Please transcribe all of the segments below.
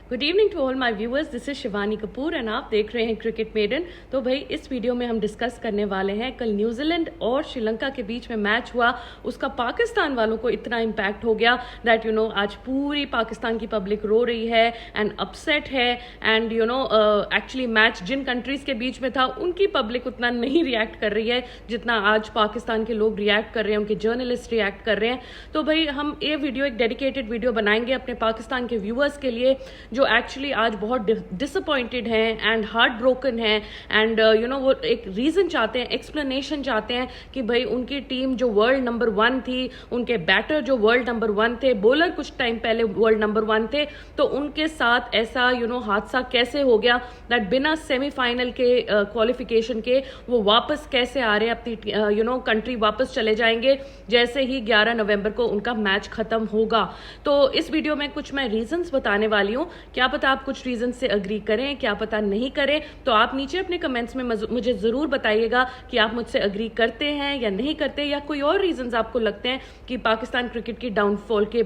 Good evening to all my viewers, this is Shivani Kapoor and आप देख रहे हैं क्रिकेट मेडन। तो भाई इस वीडियो में हम डिस्कस करने वाले हैं कल न्यूजीलैंड और श्रीलंका के बीच में मैच हुआ, उसका पाकिस्तान वालों को इतना इम्पैक्ट हो गया दैट आज पूरी पाकिस्तान की पब्लिक रो रही है एंड अपसेट है एंड एक्चुअली मैच जिन कंट्रीज के बीच में था उनकी पब्लिक उतना नहीं रिएक्ट कर रही है जितना आज पाकिस्तान के लोग रिएक्ट कर रहे हैं, उनके जर्नलिस्ट रिएक्ट कर रहे हैं। तो भाई हम ये वीडियो एक डेडिकेटेड वीडियो बनाएंगे अपने पाकिस्तान के व्यूअर्स के लिए जो एक्चुअली आज बहुत डिसअपॉइंटेड हैं एंड हार्ट ब्रोकन है एंड वो एक रीजन चाहते हैं, एक्सप्लेनेशन चाहते हैं कि भाई उनकी टीम जो वर्ल्ड नंबर 1 थी, उनके बैटर जो वर्ल्ड नंबर 1 थे, बॉलर कुछ टाइम पहले वर्ल्ड नंबर 1 थे, तो उनके साथ ऐसा हादसा कैसे हो गया दैट बिना सेमीफाइनल के क्वालिफिकेशन के वो वापस कैसे आ रहे हैं अपनी कंट्री वापस चले जाएंगे जैसे ही 11 नवंबर को उनका मैच खत्म होगा। तो इस वीडियो में कुछ मैं रीजंस बताने वाली हूँ, क्या पता आप कुछ रीजन से अग्री करें, क्या पता नहीं करें। तो आप नीचे अपने कमेंट्स में मुझे जरूर बताइएगा कि आप मुझसे अग्री करते हैं या नहीं करते, या कोई और रीजंस आपको लगते हैं कि पाकिस्तान क्रिकेट की डाउनफॉल के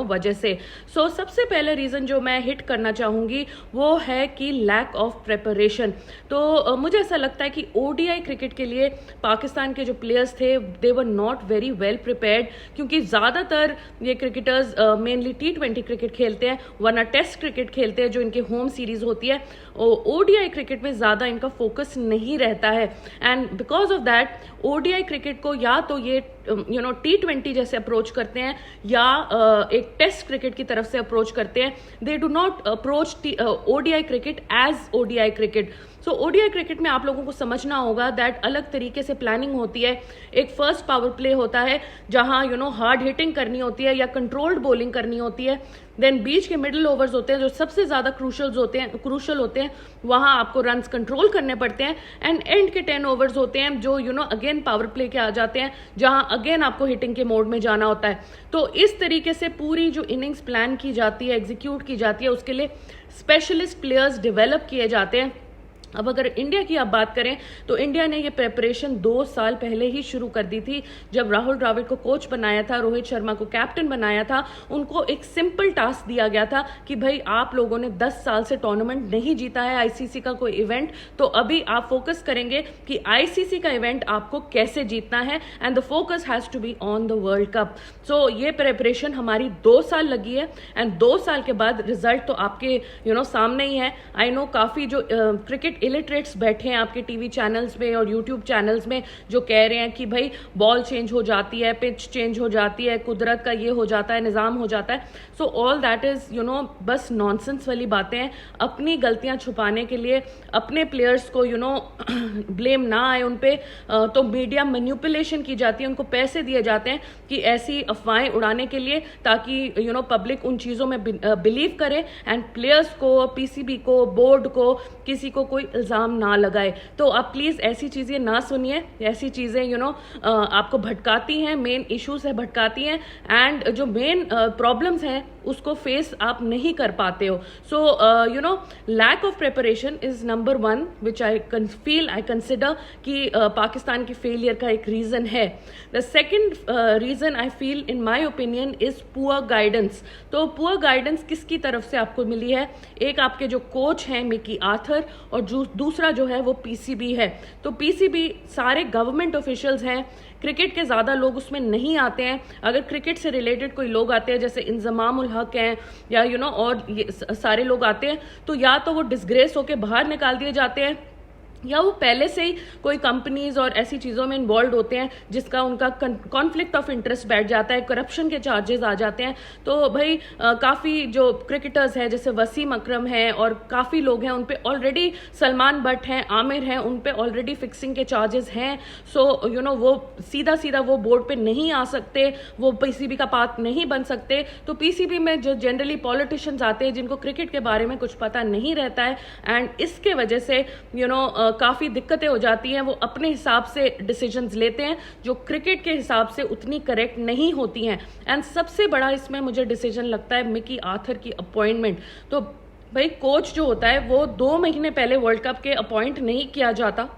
वजह से। सो सबसे पहले रीजन जो मैं हिट करना चाहूंगी वो है कि लैक ऑफ प्रेपरेशन। तो मुझे ऐसा लगता है कि ओडीआई क्रिकेट के लिए पाकिस्तान के जो प्लेयर्स थे they were not very well prepared, क्योंकि ज्यादातर ये क्रिकेटर्स मेनली T20 क्रिकेट खेलते हैं वरना टेस्ट क्रिकेट खेलते हैं जो इनकी होम सीरीज होती है। ओडीआई क्रिकेट में ज्यादा इनका फोकस नहीं रहता है and because of that ODI cricket को या तो ये T20 जैसे अप्रोच करते हैं या एक टेस्ट क्रिकेट की तरफ से अप्रोच करते हैं। They do not approach ODI cricket as ODI cricket. So ODI cricket में आप लोगों को समझना होगा दैट अलग तरीके से प्लानिंग होती है। एक फर्स्ट पावर प्ले होता है जहां हार्ड हिटिंग करनी होती है या कंट्रोल्ड बॉलिंग करनी होती है। देन बीच के मिडिल ओवर्स होते हैं जो सबसे ज्यादा क्रूशल होते हैं वहां आपको रन्स कंट्रोल करने पड़ते हैं एंड एंड के 10 ओवर्स होते हैं जो अगेन पावर प्ले के आ जाते हैं जहां अगेन आपको हिटिंग के मोड में जाना होता है। तो इस तरीके से पूरी जो इनिंग्स प्लान की जाती है, एग्जीक्यूट की जाती है, उसके लिए स्पेशलिस्ट प्लेयर्स डेवलप किए जाते हैं। अब अगर इंडिया की आप बात करें तो इंडिया ने ये प्रेपरेशन 2 साल पहले ही शुरू कर दी थी। जब राहुल द्रविड़ को कोच बनाया था, रोहित शर्मा को कैप्टन बनाया था, उनको एक सिंपल टास्क दिया गया था कि भाई आप लोगों ने 10 साल से टूर्नामेंट नहीं जीता है, आईसीसी का कोई इवेंट, तो अभी आप फोकस करेंगे कि आईसीसी का इवेंट आपको कैसे जीतना है and the focus has to be on the World Cup. So ये प्रेपरेशन हमारी 2 साल लगी है एंड 2 साल के बाद रिजल्ट तो आपके सामने ही है। आई नो काफी जो क्रिकेट इलिटरेट्स बैठे हैं आपके टीवी चैनल्स में और यूट्यूब चैनल्स में जो कह रहे हैं कि भाई बॉल चेंज हो जाती है, पिच चेंज हो जाती है, कुदरत का ये हो जाता है, निज़ाम हो जाता है। सो ऑल दैट इज बस नॉनसेंस वाली बातें हैं। अपनी गलतियां छुपाने के लिए अपने प्लेयर्स को ब्लेम ना आए उन पे, तो मीडिया मैनिपुलेशन की जाती है, उनको पैसे दिए जाते हैं कि ऐसी अफवाहें उड़ाने के लिए ताकि पब्लिक उन चीज़ों में बिलीव करे एंड प्लेयर्स को, पीसीबी को, बोर्ड को, किसी को कोई इल्जाम ना लगाए। तो आप प्लीज ऐसी चीजें ना सुनिए, ऐसी चीजें आपको भटकाती हैं, मेन इश्यू से भटकाती हैं एंड जो मेन प्रॉब्लम्स हैं उसको फेस आप नहीं कर पाते हो। So lack of preparation is number 1 which I consider कि पाकिस्तान की फेलियर का एक रीजन है। The second reason I feel in my opinion is poor guidance. तो पुअर गाइडेंस किसकी तरफ से आपको मिली है? एक आपके जो कोच हैं मिकी आर्थर और दूसरा जो है वो पीसीबी है। तो पीसीबी सारे गवर्नमेंट ऑफिशियल्स हैं, क्रिकेट के ज्यादा लोग उसमें नहीं आते हैं। अगर क्रिकेट से रिलेटेड कोई लोग आते हैं जैसे इंजमाम उल हक हैं या और ये सारे लोग आते हैं तो या तो वो डिसग्रेस होके बाहर निकाल दिए जाते हैं या वो पहले से ही कोई कंपनीज और ऐसी चीज़ों में इन्वॉल्व होते हैं जिसका उनका कॉन्फ्लिक्ट ऑफ इंटरेस्ट बैठ जाता है, करप्शन के चार्जेस आ जाते हैं। तो भाई काफ़ी जो क्रिकेटर्स हैं जैसे वसीम अकरम हैं और काफ़ी लोग हैं उन पे ऑलरेडी, सलमान बट हैं, आमिर हैं, उन पे ऑलरेडी फिक्सिंग के चार्जेस हैं। सो वो सीधा वो बोर्ड पे नहीं आ सकते, वो पीसीबी का पार्ट नहीं बन सकते। तो पीसीबी में जो जनरली पॉलिटिशियंस आते हैं जिनको क्रिकेट के बारे में कुछ पता नहीं रहता है एंड इसके वजह से काफी दिक्कतें हो जाती हैं। वो अपने हिसाब से डिसीजंस लेते हैं जो क्रिकेट के हिसाब से उतनी करेक्ट नहीं होती हैं। एंड सबसे बड़ा इसमें मुझे डिसीजन लगता है मिकी आर्थर की अपॉइंटमेंट। तो भाई कोच जो होता है वो 2 महीने पहले वर्ल्ड कप के अपॉइंट नहीं किया जाता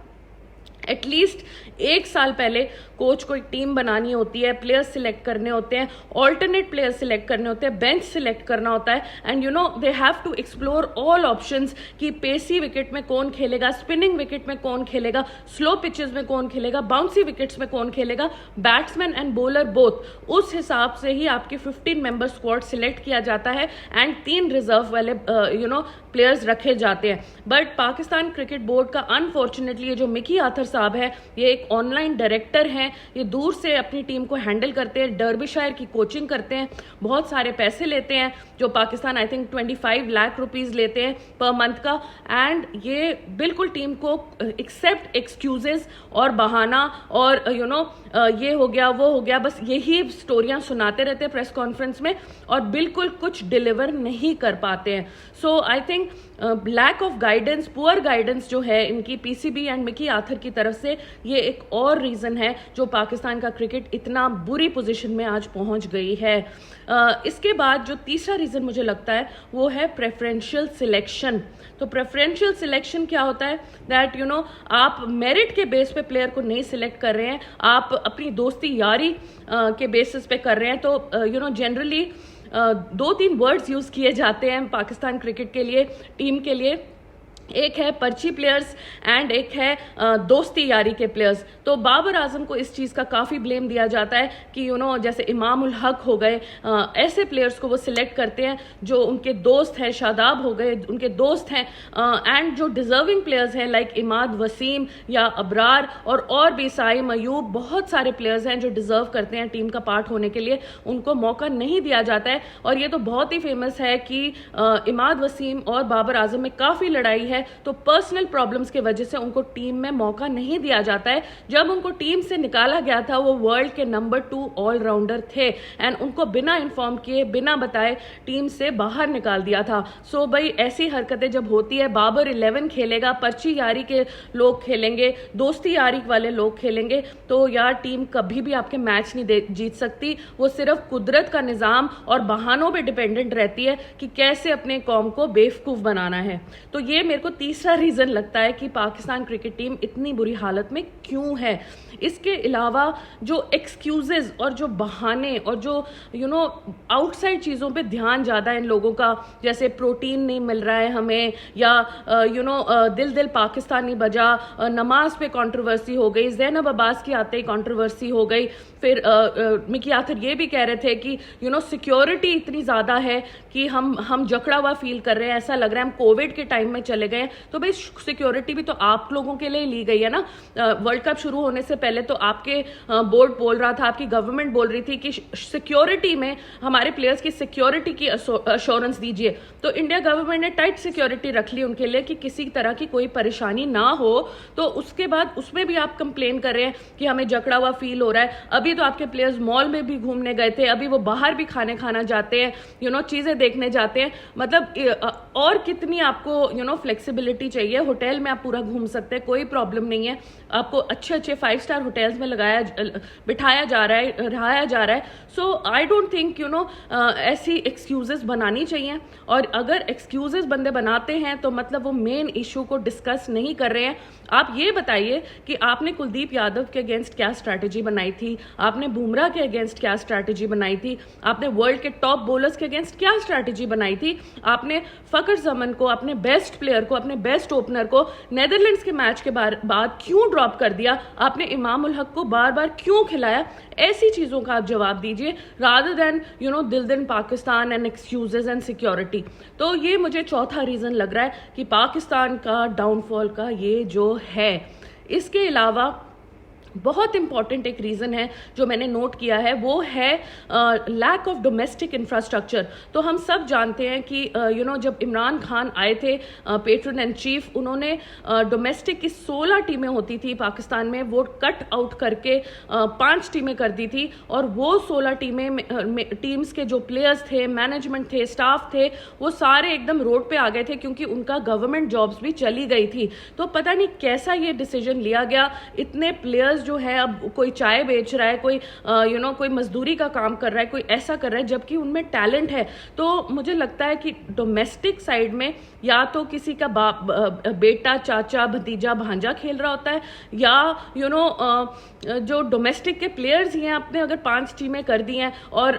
एटलीस्ट एक साल पहले कोच को एक टीम बनानी होती है, प्लेयर्स सिलेक्ट करने होते हैं, ऑल्टरनेट प्लेयर्स सिलेक्ट करने होते हैं, बेंच सिलेक्ट करना होता है, and you know they have to explore all options कि पेसी विकेट में कौन खेलेगा, स्पिनिंग विकेट में कौन खेलेगा, स्लो पिचेस में कौन खेलेगा, बाउंसी विकेट्स में कौन खेलेगा, बैट्समैन एंड बॉलर बोथ। उस हिसाब से ही आपकी 15 मेंबर स्क्वाड सिलेक्ट किया जाता है एंड 3 रिजर्व वाले प्लेयर्स रखे जाते हैं। बट पाकिस्तान क्रिकेट बोर्ड का अनफॉर्चुनेटली ये जो मिकी आथर साहब है, ये एक ऑनलाइन डायरेक्टर हैं, ये दूर से अपनी टीम को हैंडल करते हैं, डर्बीशायर की कोचिंग करते हैं, बहुत सारे पैसे लेते हैं जो Pakistan I think 25 lakh rupees लेते हैं पर मंथ का, एंड ये बिल्कुल टीम को एक्सेप्ट एक्सक्यूजेस और बहाना और ये हो गया वो हो गया, बस यही स्टोरियां सुनाते रहते हैं प्रेस कॉन्फ्रेंस में और बिल्कुल कुछ डिलीवर नहीं कर पाते हैं। So I think lack of guidance, poor guidance जो है इनकी पीसीबी एंड मिकी आथर की तरफ से, ये एक और रीजन है जो पाकिस्तान का क्रिकेट इतना बुरी पोजीशन में आज पहुंच गई है। इसके बाद जो तीसरा रीजन मुझे लगता है वो है प्रेफरेंशियल सिलेक्शन। तो प्रेफरेंशियल सिलेक्शन क्या होता है, दैट आप मेरिट के बेस पे प्लेयर को नहीं सिलेक्ट कर रहे हैं, आप अपनी दोस्ती यारी के बेसिस पे कर रहे हैं। तो जनरली 2-3 वर्ड्स यूज किए जाते हैं पाकिस्तान क्रिकेट के लिए, टीम के लिए, एक है पर्ची प्लेयर्स एंड एक है दोस्ती यारी के प्लेयर्स। तो बाबर आजम को इस चीज़ का काफ़ी ब्लेम दिया जाता है कि जैसे इमाम उल हक हो गए, ऐसे प्लेयर्स को वो सिलेक्ट करते हैं जो उनके दोस्त हैं, शादाब हो गए उनके दोस्त हैं, एंड जो डिजर्विंग प्लेयर्स हैं लाइक इमाद वसीम या अबरार और भी साइम अयूब, बहुत सारे प्लेयर्स हैं जो डिजर्व करते हैं टीम का पार्ट होने के लिए, उनको मौका नहीं दिया जाता है। और ये तो बहुत ही फेमस है कि इमाद वसीम और बाबर आजम में काफ़ी लड़ाई है, तो पर्सनल प्रॉब्लम्स की वजह से उनको टीम में मौका नहीं दिया जाता है। जब उनको टीम से निकाला गया था वो वर्ल्ड के नंबर 2 ऑलराउंडर थे एंड उनको बिना इन्फॉर्म किए, बिना बताए टीम से बाहर निकाल दिया था। सो भाई ऐसी हरकतें जब होती है, बाबर 11 खेलेगा, पर्ची यारी के लोग खेलेंगे, दोस्ती यारी वाले लोग खेलेंगे, तो यार टीम कभी भी आपके मैच नहीं जीत सकती। वो सिर्फ कुदरत का निज़ाम और बहानों पे डिपेंडेंट रहती है कि कैसे अपने कौम को बेवकूफ़ बनाना है। तो ये मेरे को तीसरा रीजन लगता है कि पाकिस्तान क्रिकेट टीम इतनी बुरी हालत में क्यों है। इसके अलावा जो एक्सक्यूजेस और जो बहाने और जो आउटसाइड चीज़ों पे ध्यान ज़्यादा है इन लोगों का, जैसे प्रोटीन नहीं मिल रहा है हमें, या दिल दिल पाकिस्तानी बजा, नमाज पे कंट्रोवर्सी हो गई, ज़ैनब अब्बास की आते ही कंट्रोवर्सी हो गई। फिर मिकी आथर ये भी कह रहे थे कि सिक्योरिटी इतनी ज़्यादा है कि हम जकड़ा हुआ फील कर रहे हैं, ऐसा लग रहा है हम कोविड के टाइम में चले गए। तो भाई सिक्योरिटी भी तो आप लोगों के लिए ली गई है ना। वर्ल्ड कप शुरू होने से पहले तो आपके बोर्ड बोल रहा था, आपकी गवर्नमेंट बोल रही थी कि सिक्योरिटी में हमारे प्लेयर्स की सिक्योरिटी की अश्योरेंस दीजिए। तो इंडिया गवर्नमेंट ने टाइट सिक्योरिटी रख ली उनके लिए कि किसी तरह की कोई परेशानी ना हो। तो उसके बाद उसमें भी आप कंप्लेन कर रहे हैं कि हमें जकड़ा हुआ फील हो रहा है। अभी तो आपके प्लेयर्स मॉल में भी घूमने गए थे, अभी वो बाहर भी खाना जाते हैं, चीजें देखने जाते हैं। मतलब और कितनी आपको फ्लेक्सिबिलिटी चाहिए। होटल में आप पूरा घूम सकते हैं, कोई प्रॉब्लम नहीं है। आपको अच्छे 5 स्टार होटल्स में बिठाया जा रहा है, रहाया जा रहा है। सो आई डोंट थिंक ऐसी एक्सक्यूजेस बनानी चाहिए। और अगर एक्सक्यूजेस बंदे बनाते हैं तो मतलब वो मेन इशू को डिस्कस नहीं कर रहे हैं। आप ये बताइए कि आपने कुलदीप यादव के अगेंस्ट क्या स्ट्रैटेजी बनाई थी, आपने बुमराह के अगेंस्ट क्या स्ट्रैटेजी बनाई थी, आपने वर्ल्ड के टॉप बॉलर्स के अगेंस्ट क्या स्ट्रैटेजी बनाई थी, आपने फखर जमन को, अपने बेस्ट प्लेयर को, अपने बेस्ट ओपनर को नीदरलैंड्स के मैच के बाद क्यों ड्रॉप कर दिया, आपने इमाम उल हक को बार बार क्यों खिलाया। ऐसी चीजों का आप जवाब दीजिए रादर देन दिल दिन Pakistan and excuses and security. तो ये मुझे चौथा रीजन लग रहा है कि पाकिस्तान का डाउनफॉल का ये जो है। इसके अलावा बहुत इंपॉर्टेंट एक रीज़न है जो मैंने नोट किया है, वो है लैक ऑफ डोमेस्टिक इंफ्रास्ट्रक्चर। तो हम सब जानते हैं कि जब इमरान खान आए थे पेट्रन एंड चीफ, उन्होंने डोमेस्टिक की 16 टीमें होती थी पाकिस्तान में, वो कट आउट करके 5 टीमें कर दी थी। और वो 16 टीम्स के जो प्लेयर्स थे, मैनेजमेंट थे, स्टाफ थे, वो सारे एकदम रोड पे आ गए थे क्योंकि उनका गवर्नमेंट जॉब्स भी चली गई थी। तो पता नहीं कैसा ये डिसीजन लिया गया। इतने प्लेयर्स जो है अब कोई चाय बेच रहा है, कोई कोई मजदूरी का काम कर रहा है, कोई ऐसा कर रहा है, जबकि उनमें टैलेंट है। तो मुझे लगता है कि डोमेस्टिक साइड में या तो किसी का बाप, बेटा, चाचा, भतीजा, भांजा खेल रहा होता है, या जो डोमेस्टिक के प्लेयर्स ही हैं, आपने अगर 5 टीमें कर दी हैं और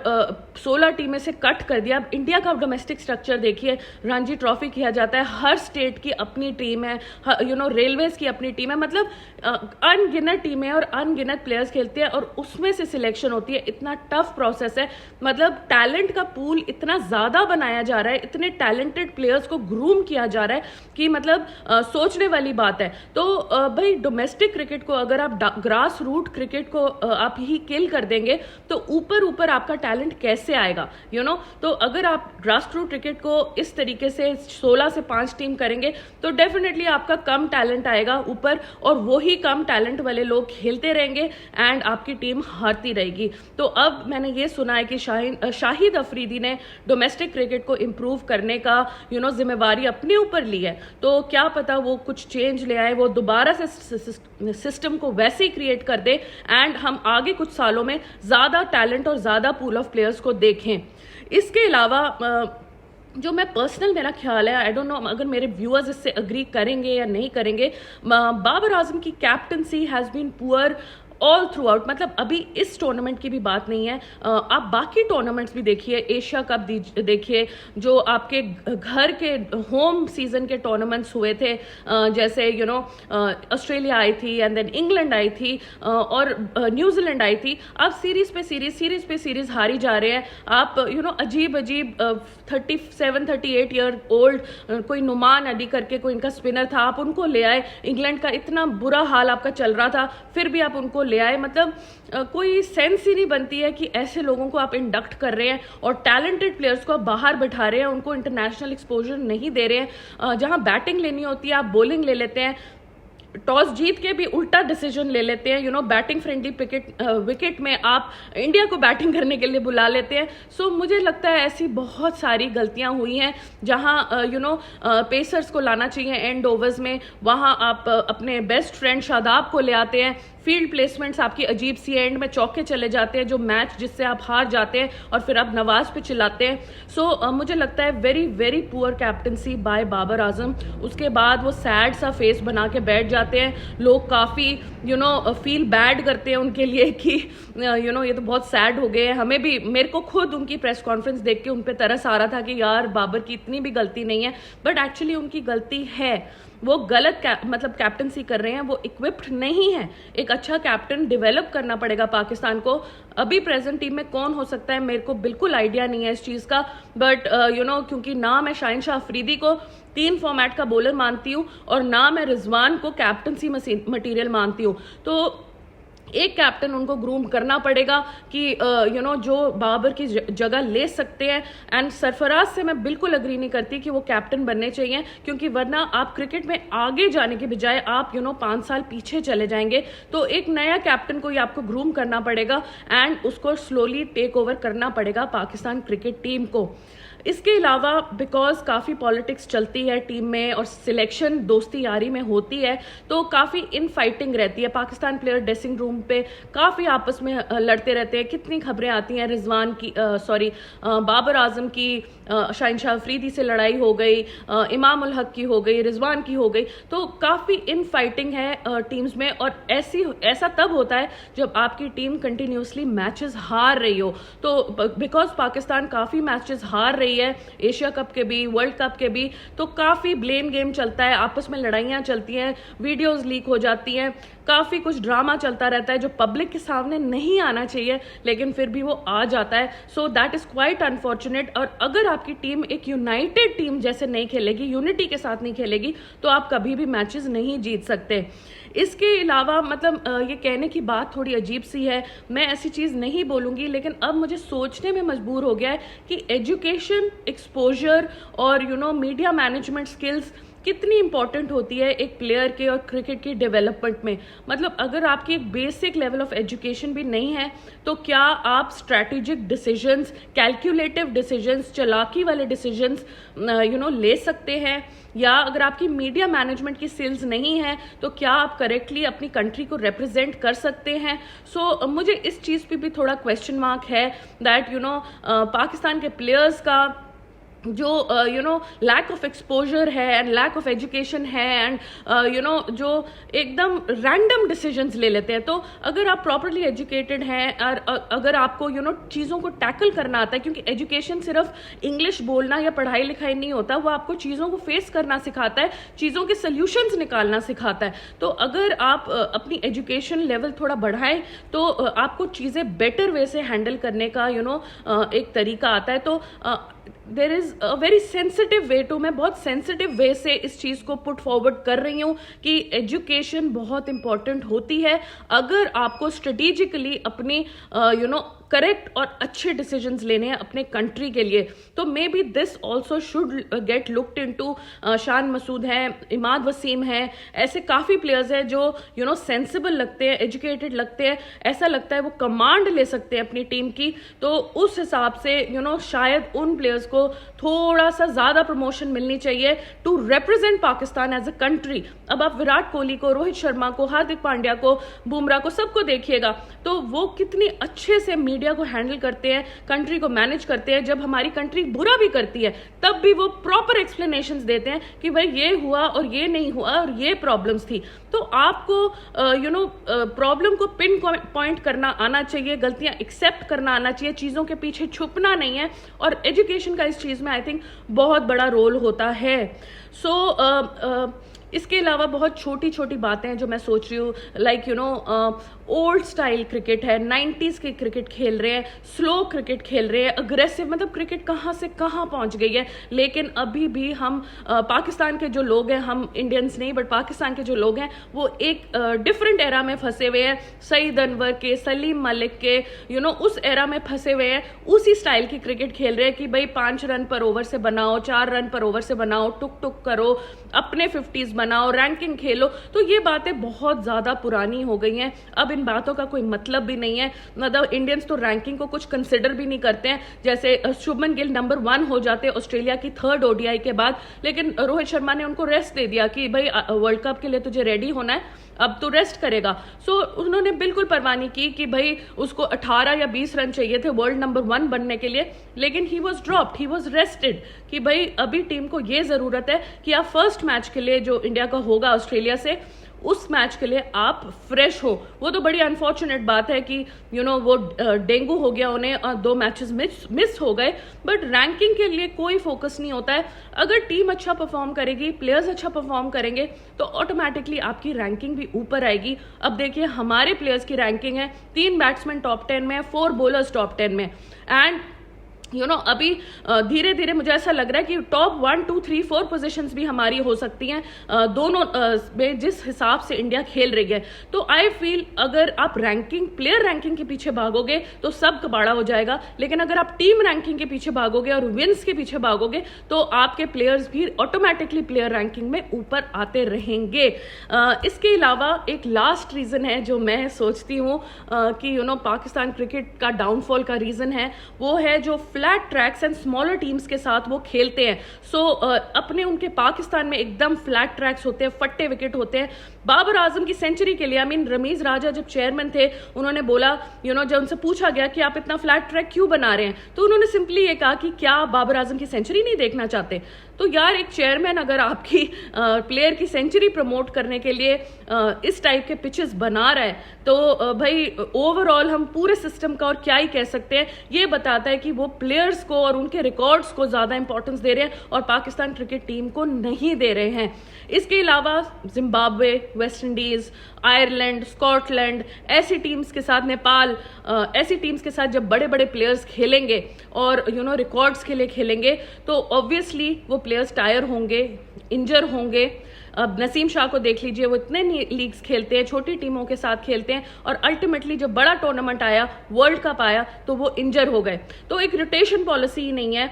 16 टीमें से कट कर दिया। अब इंडिया का डोमेस्टिक स्ट्रक्चर देखिए, रणजी ट्रॉफी किया जाता है, हर स्टेट की अपनी टीम है, रेलवेज की अपनी टीम है, मतलब अनगिनत टीमें और अनगिनत प्लेयर्स खेलते हैं और उसमें से सिलेक्शन होती है। इतना टफ प्रोसेस है, मतलब टैलेंट का पूल इतना ज्यादा बनाया जा रहा है, इतने टैलेंटेड प्लेयर्स को ग्रूम किया जा रहा है कि मतलब सोचने वाली बात है। तो भाई डोमेस्टिक क्रिकेट को अगर आप ग्रास रूट क्रिकेट को आप ही किल कर देंगे तो ऊपर ऊपर आपका टैलेंट कैसे आएगा, तो अगर आप ग्रास रूट क्रिकेट को इस तरीके से 16 से 5 टीम करेंगे तो डेफिनेटली आपका कम टैलेंट आएगा ऊपर, और वो ही कम टैलेंट वाले लोग खेलते रहेंगे एंड आपकी टीम हारती रहेगी। तो अब मैंने ये सुना है कि शाहिद अफरीदी ने डोमेस्टिक क्रिकेट को इम्प्रूव करने का जिम्मेवारी अपने ऊपर ली है। तो क्या पता वो कुछ चेंज ले आए, वो दोबारा से सिस्टम को वैसे ही क्रिएट कर दे एंड हम आगे कुछ सालों में ज्यादा टैलेंट और ज्यादा पूल ऑफ प्लेयर्स को देखें। इसके अलावा जो मैं पर्सनल मेरा ख्याल है, आई डोंट नो अगर मेरे व्यूअर्स इससे अग्री करेंगे या नहीं करेंगे, बाबर आजम की captaincy has been poor all throughout. मतलब अभी इस टूर्नामेंट की भी बात नहीं है, आप बाकी टूर्नामेंट्स भी देखिए, एशिया कप देखिए, जो आपके घर के होम सीजन के टूर्नामेंट्स हुए थे, जैसे ऑस्ट्रेलिया आई थी एंड देन इंग्लैंड आई थी और न्यूजीलैंड आई थी। आप सीरीज पे सीरीज हारी जा रहे हैं। आप अजीब 37-38 ईयर ओल्ड कोई नुमान अली करके कोई इनका स्पिनर था, आप उनको ले आए। इंग्लैंड का इतना बुरा हाल आपका चल रहा था, फिर भी आप उनको ले आए। मतलब कोई सेंस ही नहीं बनती है कि ऐसे लोगों को आप इंडक्ट कर रहे हैं और टैलेंटेड प्लेयर्स को आप बाहर बैठा रहे हैं, उनको इंटरनेशनल एक्सपोजर नहीं दे रहे हैं। जहां बैटिंग लेनी होती है आप बॉलिंग ले लेते हैं, टॉस जीत के भी उल्टा डिसीजन ले लेते हैं। बैटिंग फ्रेंडली विकेट में आप इंडिया को बैटिंग करने के लिए बुला लेते हैं। सो मुझे लगता है ऐसी बहुत सारी गलतियां हुई हैं जहां पेसर्स को लाना चाहिए एंड ओवर्स में, वहां आप अपने बेस्ट फ्रेंड शादाब को ले आते हैं। फील्ड प्लेसमेंट्स आपकी अजीब सी, एंड में चौके चले जाते हैं जो मैच जिससे आप हार जाते हैं और फिर आप नवाज पे चिल्लाते हैं। सो मुझे लगता है very very poor captaincy by Babar Azam. उसके बाद वो सैड सा फेस बना के बैठ जाते हैं, लोग काफ़ी फील बैड करते हैं उनके लिए कि ये तो बहुत सैड हो गए हैं। हमें भी, मेरे को खुद उनकी प्रेस कॉन्फ्रेंस देख के उन पे तरस आ रहा था कि यार बाबर की इतनी भी गलती नहीं है, बट एक्चुअली उनकी गलती है। वो गलत मतलब कैप्टनसी कर रहे हैं, वो इक्विप्ड नहीं है। एक अच्छा कैप्टन डेवलप करना पड़ेगा पाकिस्तान को। अभी प्रेजेंट टीम में कौन हो सकता है मेरे को बिल्कुल आइडिया नहीं है इस चीज का, बट क्योंकि ना मैं शाहिन शाह अफरीदी को 3 फॉर्मेट का बॉलर मानती हूँ और ना मैं रिजवान को कैप्टनसी मटीरियल मानती हूँ। तो एक कैप्टन उनको ग्रूम करना पड़ेगा कि जो बाबर की जगह ले सकते हैं। एंड सरफराज से मैं बिल्कुल अग्री नहीं करती कि वो कैप्टन बनने चाहिए, क्योंकि वरना आप क्रिकेट में आगे जाने के बजाय आप 5 साल पीछे चले जाएंगे। तो एक नया कैप्टन को ही आपको ग्रूम करना पड़ेगा एंड उसको स्लोली टेक ओवर करना पड़ेगा पाकिस्तान क्रिकेट टीम को। इसके अलावा बिकॉज काफ़ी पॉलिटिक्स चलती है टीम में और सिलेक्शन दोस्ती यारी में होती है, तो काफ़ी इन फाइटिंग रहती है। पाकिस्तान प्लेयर ड्रेसिंग रूम पे काफ़ी आपस में लड़ते रहते हैं। कितनी खबरें आती हैं रिजवान की, बाबर आजम की शाहिन शाह अफरीदी से लड़ाई हो गई, इमाम उल हक की हो गई, रिजवान की हो गई। तो काफ़ी इन फाइटिंग है टीम्स में, और ऐसा तब होता है जब आपकी टीम कंटिन्यूसली मैचेस हार रही हो। तो बिकॉज पाकिस्तान काफ़ी मैचेस हार रही है, एशिया कप के भी, वर्ल्ड कप के भी, तो काफ़ी ब्लेम गेम चलता है, आपस में लड़ाइयाँ चलती हैं, वीडियोज़ लीक हो जाती हैं, काफ़ी कुछ ड्रामा चलता रहता है जो पब्लिक के सामने नहीं आना चाहिए, लेकिन फिर भी वो आ जाता है। So that is quite unfortunate. और अगर आपकी टीम एक यूनाइटेड टीम जैसे नहीं खेलेगी, यूनिटी के साथ नहीं खेलेगी, तो आप कभी भी मैचेस नहीं जीत सकते। इसके अलावा मतलब ये कहने की बात थोड़ी अजीब सी है, मैं ऐसी चीज़ नहीं बोलूँगी, लेकिन अब मुझे सोचने में मजबूर हो गया है कि एजुकेशन, एक्सपोजर और मीडिया मैनेजमेंट स्किल्स कितनी इंपॉर्टेंट होती है एक प्लेयर के और क्रिकेट की डेवलपमेंट में। मतलब अगर आपकी एक बेसिक लेवल ऑफ एजुकेशन भी नहीं है तो क्या आप स्ट्रैटेजिक डिसीजंस, कैलकुलेटिव डिसीजंस, चालाकी वाले डिसीजंस ले सकते हैं? या अगर आपकी मीडिया मैनेजमेंट की स्किल्स नहीं है तो क्या आप करेक्टली अपनी कंट्री को रिप्रेजेंट कर सकते हैं? सो मुझे इस चीज़ पे भी थोड़ा क्वेश्चन मार्क है दैट पाकिस्तान के प्लेयर्स का जो लैक ऑफ एक्सपोजर है एंड लैक ऑफ एजुकेशन है एंड जो एकदम रैंडम डिसीजंस ले लेते हैं। तो अगर आप प्रॉपरली एजुकेटेड हैं और अगर आपको चीज़ों को टैकल करना आता है, क्योंकि एजुकेशन सिर्फ इंग्लिश बोलना या पढ़ाई लिखाई नहीं होता, वो आपको चीज़ों को फेस करना सिखाता है, चीज़ों के सॉल्यूशंस निकालना सिखाता है। तो अगर आप अपनी एजुकेशन लेवल थोड़ा बढ़ाएं तो आपको चीज़ें बेटर वे से हैंडल करने का एक तरीका आता है। तो there is a very sensitive way to, मैं बहुत सेंसिटिव वे से इस चीज को पुट फॉरवर्ड कर रही हूँ कि एजुकेशन बहुत इंपॉर्टेंट होती है अगर आपको स्ट्रेटेजिकली अपनी करेक्ट और अच्छे डिसीजंस लेने हैं अपने कंट्री के लिए। तो may be this also should get looked into. Shan Masood हैं, इमाद वसीम हैं, ऐसे काफ़ी प्लेयर्स हैं जो सेंसिबल लगते हैं, एजुकेटेड लगते हैं, ऐसा लगता है वो कमांड ले सकते हैं अपनी टीम की। तो उस हिसाब से शायद उन प्लेयर्स को थोड़ा सा ज़्यादा प्रमोशन मिलनी चाहिए to represent Pakistan as a country. अब आप विराट कोहली को, रोहित शर्मा को, हार्दिक पांड्या को, बुमराह को, सबको देखिएगा तो वो कितनी अच्छे से मीडिया को हैंडल करते हैं, कंट्री को मैनेज करते हैं। जब हमारी कंट्री बुरा भी करती है तब भी वो प्रॉपर एक्सप्लेनेशंस देते हैं कि भाई ये हुआ और ये नहीं हुआ और ये प्रॉब्लम्स थी। तो आपको प्रॉब्लम को पिन पॉइंट करना आना चाहिए, गलतियां एक्सेप्ट करना आना चाहिए, चीज़ों के पीछे छुपना नहीं है। और एजुकेशन का इस चीज़ में आई थिंक बहुत बड़ा रोल होता है। इसके अलावा बहुत छोटी छोटी बातें हैं जो मैं सोच रही हूँ, लाइक ओल्ड स्टाइल क्रिकेट है, 90s के क्रिकेट खेल रहे हैं, स्लो क्रिकेट खेल रहे हैं, अग्रेसिव, मतलब क्रिकेट कहाँ से कहाँ पहुँच गई है। लेकिन अभी भी हम पाकिस्तान के जो लोग हैं, हम इंडियंस नहीं बट पाकिस्तान के जो लोग हैं वो एक डिफरेंट एरा में फंसे हुए हैं, सईद अनवर के, सलीम मलिक के, उस एरा में फंसे हुए हैं, उसी स्टाइल की क्रिकेट खेल रहे हैं कि भाई 5 रन पर ओवर से बनाओ, 4 रन पर ओवर से बनाओ, टुक टुक करो, अपने 50s बनाओ, रैंकिंग खेलो। तो ये बातें बहुत ज़्यादा पुरानी हो गई हैं, अब इन बातों का कोई मतलब भी नहीं है। मतलब इंडियंस तो रैंकिंग को कुछ कंसिडर भी नहीं करते हैं। जैसे शुभमन गिल नंबर 1 हो जाते ऑस्ट्रेलिया की 3rd ODI के बाद, लेकिन रोहित शर्मा ने उनको रेस्ट दे दिया कि भाई वर्ल्ड कप के लिए तुझे रेडी होना है, अब तो रेस्ट करेगा। सो उन्होंने बिल्कुल परवाह नहीं की कि भाई उसको 18 या 20 रन चाहिए थे वर्ल्ड नंबर 1 बनने के लिए, लेकिन he was dropped, he was rested कि भाई अभी टीम को ये जरूरत है कि आप फर्स्ट मैच के लिए जो इंडिया का होगा ऑस्ट्रेलिया से, उस मैच के लिए आप फ्रेश हो। वो तो बड़ी अनफॉर्चुनेट बात है कि वो डेंगू हो गया उन्हें और 2 मैचेस मिस हो गए, बट रैंकिंग के लिए कोई फोकस नहीं होता है। अगर टीम अच्छा परफॉर्म करेगी, प्लेयर्स अच्छा परफॉर्म करेंगे तो ऑटोमेटिकली आपकी रैंकिंग भी ऊपर आएगी। अब देखिए हमारे प्लेयर्स की रैंकिंग है, 3 बैट्समैन टॉप 10 में, 4 बॉलर्स टॉप 10 में, एंड अभी धीरे धीरे मुझे ऐसा लग रहा है कि टॉप 1, 2, 3, 4 पोजीशंस भी हमारी हो सकती हैं दोनों में, जिस हिसाब से इंडिया खेल रही है। तो आई फील अगर आप प्लेयर रैंकिंग के पीछे भागोगे तो सब कबाड़ा हो जाएगा, लेकिन अगर आप टीम रैंकिंग के पीछे भागोगे और विंस के पीछे भागोगे तो आपके प्लेयर्स भी ऑटोमेटिकली प्लेयर रैंकिंग में ऊपर आते रहेंगे। इसके अलावा एक लास्ट रीज़न है जो मैं सोचती हूँ कि पाकिस्तान क्रिकेट का डाउनफॉल का रीज़न है, वो है जो flat tracks and smaller teams के साथ वो खेलते हैं। अपने उनके पाकिस्तान में एकदम फ्लैट ट्रैक्स होते हैं, फट्टे विकेट होते हैं। बाबर आजम की सेंचुरी के लिए रमीज राजा जब चेयरमैन थे उन्होंने बोला, जब उनसे पूछा गया कि आप इतना फ्लैट ट्रैक क्यों बना रहे हैं, तो उन्होंने सिंपली ये कहा कि क्या आप बाबर आजम की सेंचुरी नहीं देखना चाहते। तो यार एक चेयरमैन अगर आपकी प्लेयर की सेंचुरी प्रमोट करने के लिए इस टाइप के पिचेस बना रहा है तो भाई ओवरऑल हम पूरे सिस्टम का और क्या ही कह सकते हैं। ये बताता है कि वो प्लेयर्स को और उनके रिकॉर्ड्स को ज़्यादा इंपॉर्टेंस दे रहे हैं और पाकिस्तान क्रिकेट टीम को नहीं दे रहे हैं। इसके अलावा Zimbabwe, West Indies, Ireland, Scotland, ऐसी टीम्स के साथ, नेपाल, ऐसी टीम्स के साथ जब बड़े बड़े प्लेयर्स खेलेंगे और रिकॉर्ड्स के लिए खेलेंगे तो ऑब्वियसली वो प्लेयर्स टायर होंगे, इंजर होंगे। अब नसीम शाह को देख लीजिए, वो इतने लीग्स खेलते हैं, छोटी टीमों के साथ खेलते हैं, और अल्टीमेटली जब बड़ा टूर्नामेंट आया, वर्ल्ड कप आया, तो वो इंजर हो गए। तो एक रोटेशन पॉलिसी ही नहीं है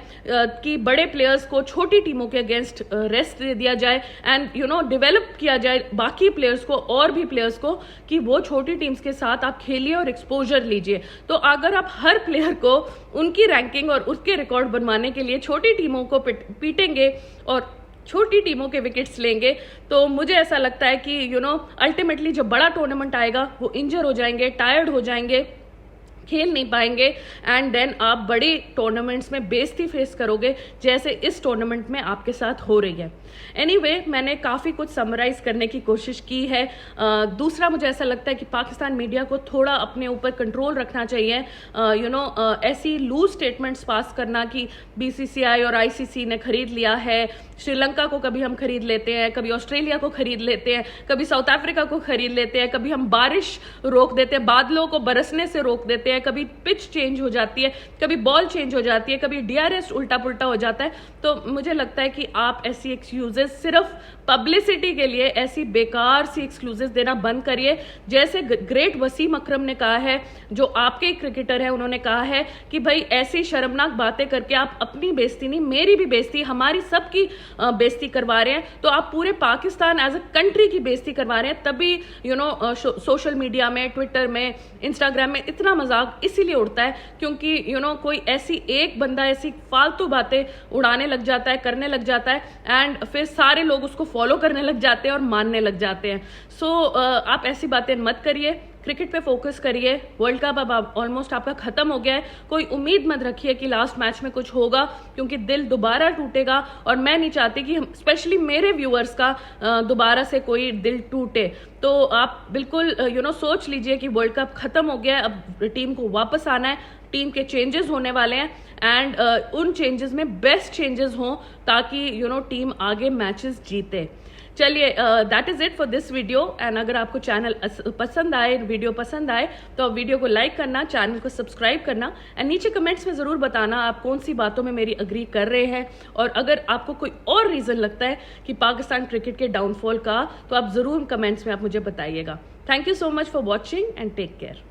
कि बड़े प्लेयर्स को छोटी टीमों के अगेंस्ट रेस्ट दे दिया जाए एंड डेवलप किया जाए बाकी प्लेयर्स को और भी प्लेयर्स को कि वो छोटी टीम्स के साथ आप खेलिए और एक्सपोजर लीजिए। तो अगर आप हर प्लेयर को उनकी रैंकिंग और उसके रिकॉर्ड बनवाने के लिए छोटी टीमों को पीटेंगे और छोटी टीमों के विकेट्स लेंगे, तो मुझे ऐसा लगता है कि अल्टीमेटली जब बड़ा टूर्नामेंट आएगा वो इंजर हो जाएंगे, टायर्ड हो जाएंगे, खेल नहीं पाएंगे, एंड देन आप बड़े टूर्नामेंट्स में बेइज्जती फेस करोगे जैसे इस टूर्नामेंट में आपके साथ हो रही है। एनीवे, मैंने काफ़ी कुछ समराइज करने की कोशिश की है। दूसरा, मुझे ऐसा लगता है कि पाकिस्तान मीडिया को थोड़ा अपने ऊपर कंट्रोल रखना चाहिए। ऐसी लूज स्टेटमेंट्स पास करना कि बीसीसीआई और आईसीसी ने खरीद लिया है, श्रीलंका को कभी हम खरीद लेते हैं, कभी ऑस्ट्रेलिया को खरीद लेते हैं, कभी साउथ अफ्रीका को खरीद लेते हैं, कभी हम बारिश रोक देते हैं, बादलों को बरसने से रोक देते हैं, कभी पिच चेंज हो जाती है, कभी बॉल चेंज हो जाती है, कभी डीआरएस उल्टा पुल्टा हो जाता है। तो मुझे लगता है कि आप ऐसी एक्सक्यूजेस सिर्फ पब्लिसिटी के लिए ऐसी बेकार सी एक्सक्यूजेस देना बंद करिए। जैसे ग्रेट वसीम अकरम ने कहा है, जो आपके क्रिकेटर है, उन्होंने कहा है कि भाई ऐसी शर्मनाक बातें करके आप अपनी बेइज्जती नहीं, मेरी भी बेइज्जती, हमारी सबकी बेइज्जती करवा रहे हैं। तो आप पूरे पाकिस्तान एज अ कंट्री की बेइज्जती करवा रहे हैं। तभी सोशल मीडिया में, ट्विटर में, इंस्टाग्राम में इतना मजाक इसीलिए उड़ता है क्योंकि कोई ऐसी एक बंदा ऐसी फालतू बातें उड़ाने लग जाता है, करने लग जाता है, एंड फिर सारे लोग उसको फॉलो करने लग जाते हैं और मानने लग जाते हैं। सो आप ऐसी बातें मत करिए, क्रिकेट पे फोकस करिए। वर्ल्ड कप अब ऑलमोस्ट आपका खत्म हो गया है, कोई उम्मीद मत रखिए कि लास्ट मैच में कुछ होगा, क्योंकि दिल दोबारा टूटेगा और मैं नहीं चाहती कि स्पेशली मेरे व्यूअर्स का दोबारा से कोई दिल टूटे। तो आप बिल्कुल सोच लीजिए कि वर्ल्ड कप खत्म हो गया है, अब टीम को वापस आना है, टीम के चेंजेस होने वाले हैं, एंड उन चेंजेस में बेस्ट चेंजेस हों ताकि टीम आगे मैचेस जीते। चलिए, that is it for this video. And अगर आपको चैनल पसंद आए, वीडियो पसंद आए, तो वीडियो को लाइक करना, चैनल को सब्सक्राइब करना, एंड नीचे कमेंट्स में जरूर बताना आप कौन सी बातों में मेरी अग्री कर रहे हैं, और अगर आपको कोई और रीजन लगता है कि पाकिस्तान क्रिकेट के डाउनफॉल का, तो आप जरूर कमेंट्स में आप मुझे बताइएगा। Thank you so much for watching and take care.